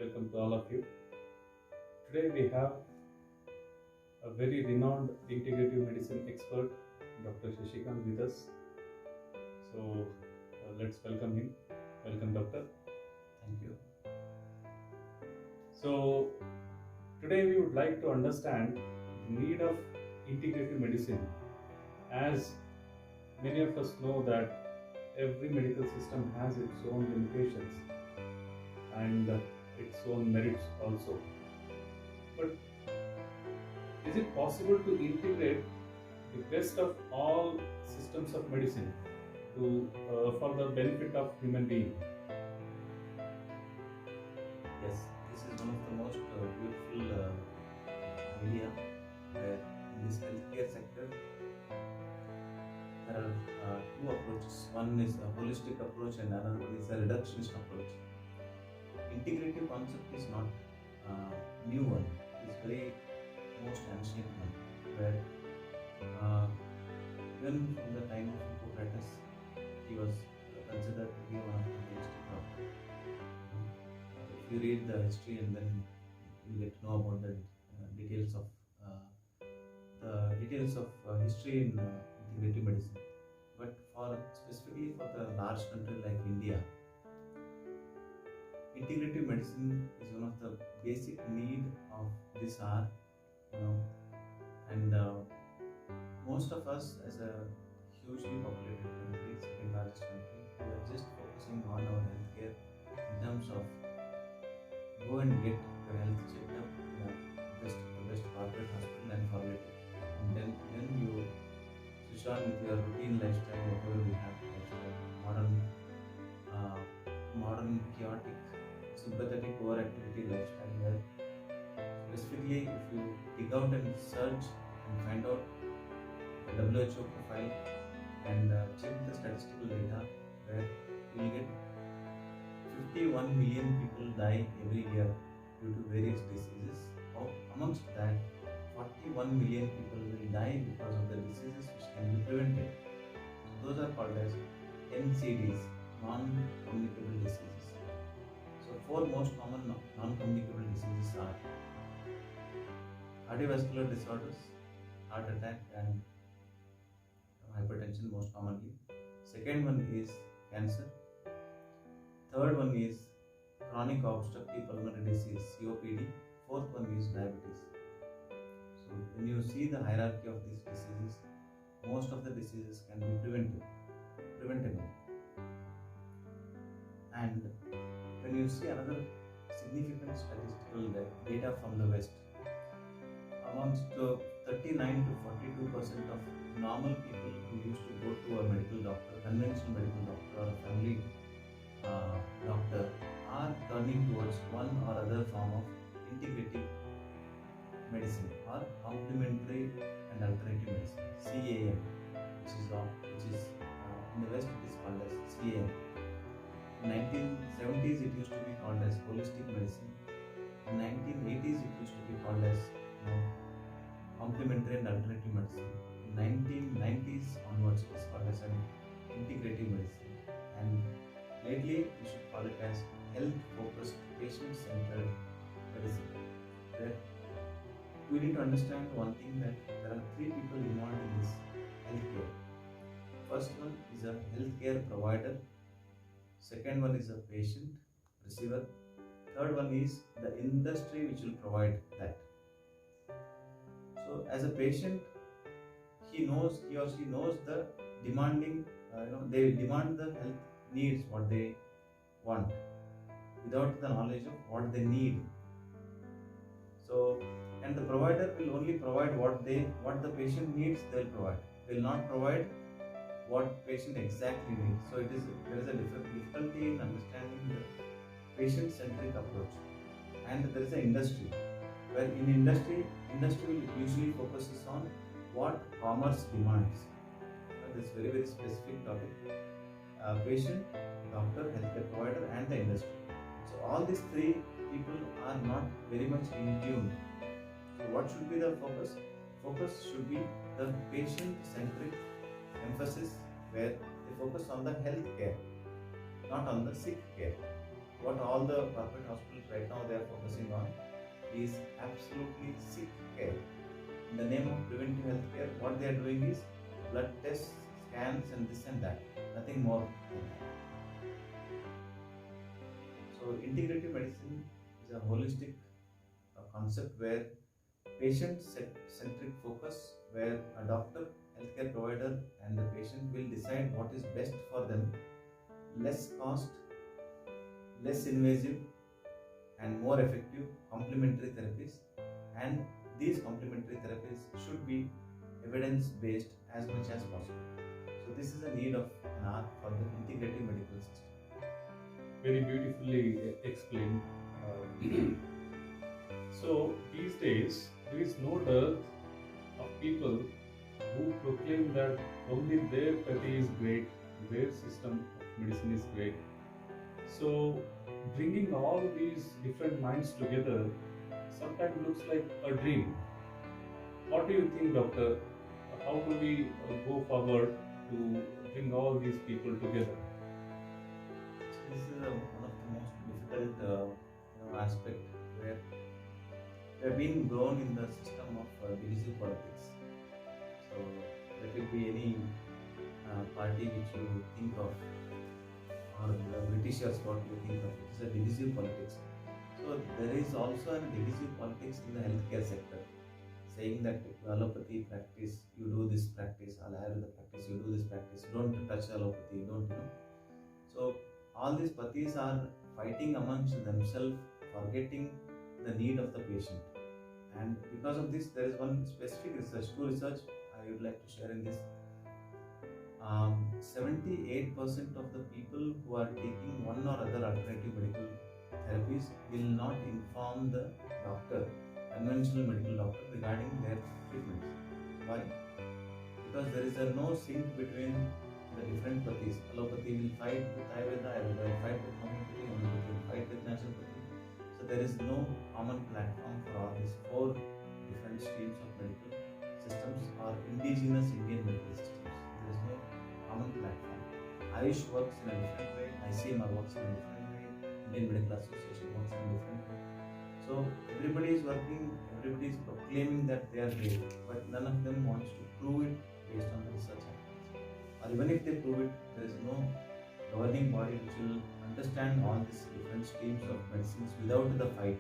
welcome to all of you. Today we have a very renowned integrative medicine expert, Dr. Shashikant, with us. So let's welcome him. Welcome, Doctor. Thank you. So today we would like to understand the need of integrative medicine, as many of us know that every medical system has its own limitations and its own merits also. But is it possible to integrate the best of all systems of medicine to for the benefit of human being? Yes, this is one of the most beautiful idea where in this healthcare sector there are two approaches. One is a holistic approach and another one is a reductionist approach. Integrative concept is not new one. It's very most ancient one where even from the time of Hippocrates he was considered to be one of the holistic doctors. If you read the history and then you get to know about the details of history in integrative medicine. But for specifically for the large country like India, integrative medicine is one of the basic need of this hour, and most of us as a hugely populated country, second largest country, we are just focusing on our healthcare in terms of go and get your health checked up in the best corporate hospital and forget it. And then you switch on with your routine lifestyle, whatever we have lifestyle, modern chaotic, sympathetic overactivity lifestyle where specifically if you dig out and search and find out the WHO profile and check the statistical data where you will get 51 million people die every year due to various diseases. Amongst that, 41 million people will die because of the diseases which can be prevented. So those are called as NCDs, non-communicable diseases. So four most common non-communicable diseases are cardiovascular disorders, heart attack and hypertension most commonly. Second one is cancer. Third one is chronic obstructive pulmonary disease, COPD. Fourth one is diabetes. So when you see the hierarchy of these diseases, most of the diseases can be preventable. And when you see another significant statistical data from the West, amongst 39 to 42% of normal people who used to go to a medical doctor, conventional medical doctor or a family doctor are turning towards one or other form of integrative medicine or complementary and alternative medicine, CAM, which is in the West it is called as CAM. In 1970s it used to be called as holistic medicine. In 1980s it used to be called as complementary and alternative medicine. In 1990s onwards it is called as an integrative medicine. And lately, we should call it as health-focused, patient-centered medicine. Where we need to understand one thing, that there are three people involved in this healthcare. First one is a healthcare provider. Second one is a patient, receiver. Third one is the industry which will provide that. So, as a patient, he or she knows the demanding. They demand the health needs what they want without the knowledge of what they need. So, and the provider will only provide what the patient needs. They'll provide. They'll not provide what patient exactly needs. So there is a difficulty in understanding the patient-centric approach. And there is an industry where in industry will usually focuses on what commerce demands. This is very very specific topic. Patient, doctor, healthcare provider and the industry. So all these three people are not very much in tune. So what should be the focus? Focus should be the patient-centric emphasis where they focus on the health care, not on the sick care. what all the corporate hospitals right now they are focusing on is absolutely sick care. In the name of preventive health care, what they are doing is blood tests, scans, and this and that. Nothing more than that. So integrative medicine is a holistic concept where patient-centric focus, where a doctor, healthcare provider, and the patient will decide what is best for them, less cost, less invasive, and more effective complementary therapies. And these complementary therapies should be evidence-based as much as possible. So this is a need of an hour for the integrative medical system. Very beautifully explained. So these days, there is no dearth of people who proclaim that only their pathy is great, their system of medicine is great. So bringing all these different minds together sometimes looks like a dream. What do you think, doctor? How do we go forward to bring all these people together? This is one of the most difficult aspect where we have been grown in the system of divisive politics. So let it be any party which you think of, or the Britishers what you think of. It is a divisive politics. So there is also a divisive politics in the healthcare sector, saying that allopathy practice, you do this practice, Ayurveda practice, you do this practice, don't touch allopathy, don't you know. So all these pathis are fighting amongst themselves, forgetting the need of the patient. And because of this, there is one specific research, two research I would like to share in this. 78% of the people who are taking one or other alternative medical therapies will not inform the doctor, conventional medical doctor, regarding their treatments. Why? Because there is no sync between the different pathis. Allopathy will fight with Ayurveda, Ayurveda will fight with homeopathy, homeopathy will fight with naturopathy. So there is no common platform for all these four different streams of medical systems or indigenous Indian medical systems. There is no common platform. Ayush works in a different way, ICMR works in a different way, Indian Medical Association works in a different way. So everybody is working, everybody is proclaiming that they are great, but none of them wants to prove it based on the research evidence. Or even if they prove it, there is no governing body which will understand all these different streams of medicines without the fight.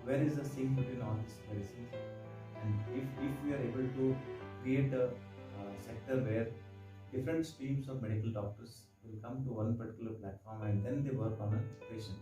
Where is the sync between all these medicines? And if we are able to create a sector where different streams of medical doctors will come to one particular platform and then they work on a patient.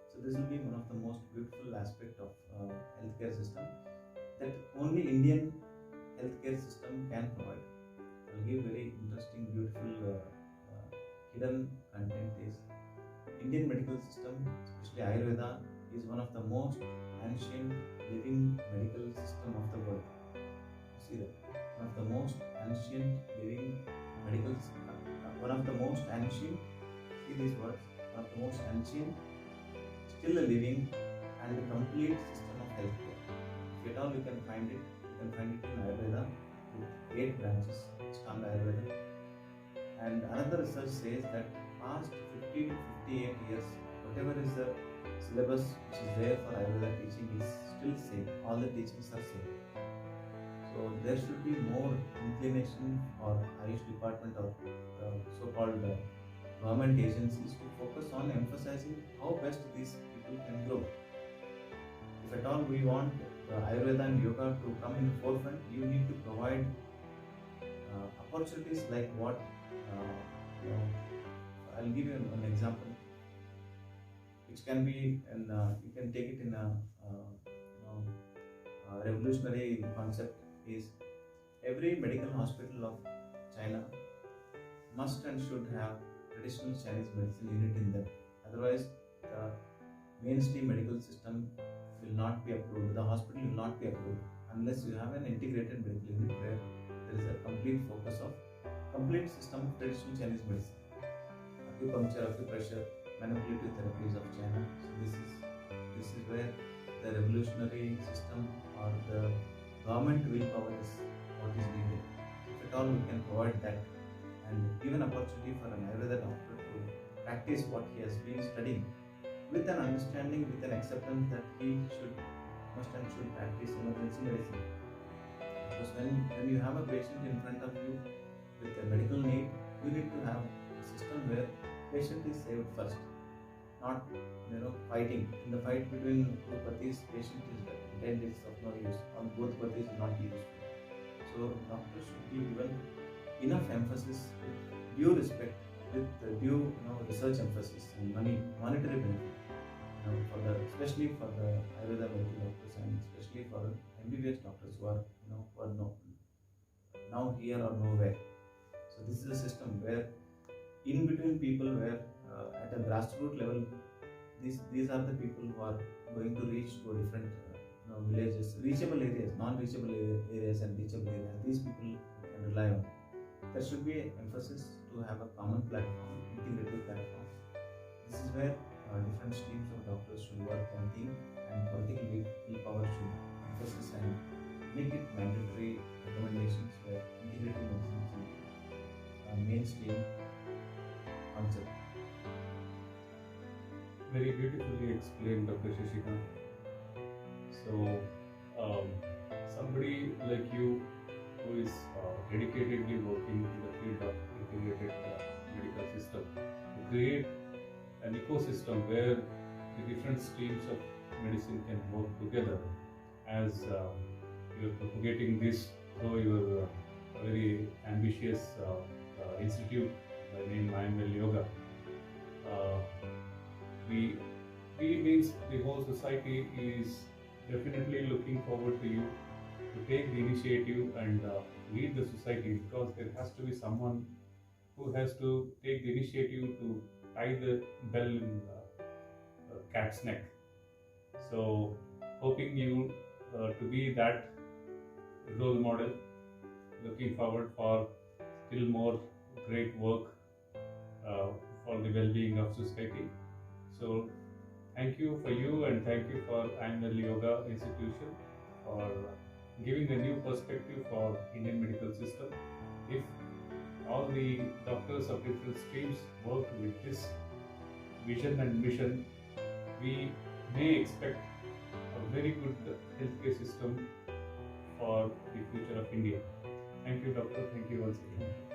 So this will be one of the most beautiful aspect of healthcare system that only Indian healthcare system can provide. I'll give very interesting, beautiful hidden content is Indian medical system, especially Ayurveda, is one of the most ancient living medical system of the world. You see that? One of the most ancient living medical one of the most ancient, see these words, one of the most ancient, still a living and a complete system of healthcare. If at all you can find it in Ayurveda with 8 branches, Ashtanga Ayurveda. And another research says that past 50 to 58 years, whatever is the syllabus which is there for Ayurveda teaching is still same. All the teachings are same. So there should be more inclination for Ayush department or so-called government agencies to focus on emphasizing how best these people can grow. If at all we want Ayurveda and Yoga to come in the forefront, you need to provide opportunities like what I'll give you an example, which can be, and you can take it in a revolutionary concept. Is every medical hospital of China must and should have traditional Chinese medicine unit in them. Otherwise, the mainstream medical system will not be approved. The hospital will not be approved unless you have an integrated medical unit where there is a complete focus of complete system of traditional Chinese medicine. Acupuncture, acupressure, manipulative therapies of China. So this is where the revolutionary system or the government willpower is what is needed. If at all we can provide that and give an opportunity for an Ayurveda doctor to practice what he has been studying with an understanding, with an acceptance that he must and should practice emergency medicine. Because when you have a patient in front of you with a medical need, you need to have a system where patient is saved first, not fighting. In the fight between two parties, patient is dead, is of no use. On both parties is not useful. So doctors should be given enough emphasis with due respect, with the due research emphasis and monetary benefit. Especially for the Ayurveda medical doctors and especially for MBBS doctors who are now here or nowhere. So this is a system where in between people, where at a grassroots level, these are the people who are going to reach to different villages, reachable areas, non-reachable areas and reachable areas. These people can rely on. There should be emphasis to have a common platform, integrated platform. This is where different streams of doctors should work and think, and political willpower should emphasis and make it mandatory recommendations where integrative medicine should be a mainstream concept. Very beautifully explained, Dr. Shashikant. So, somebody like you who is dedicatedly working in the field of integrated medical system to create an ecosystem where the different streams of medicine can work together, as you are propagating this through your very ambitious institute by name Ayurveda Yoga. We means the whole society is definitely looking forward to you to take the initiative and lead the society, because there has to be someone who has to take the initiative to tie the bell in cat's neck. So, hoping you to be that role model. Looking forward for still more great work for the well-being of society. So, thank you for you and thank you for Ayurveda Yoga Institution for giving a new perspective for Indian medical system. If all the doctors of different streams work with this vision and mission, we may expect a very good healthcare system for the future of India. Thank you, Doctor. Thank you once again.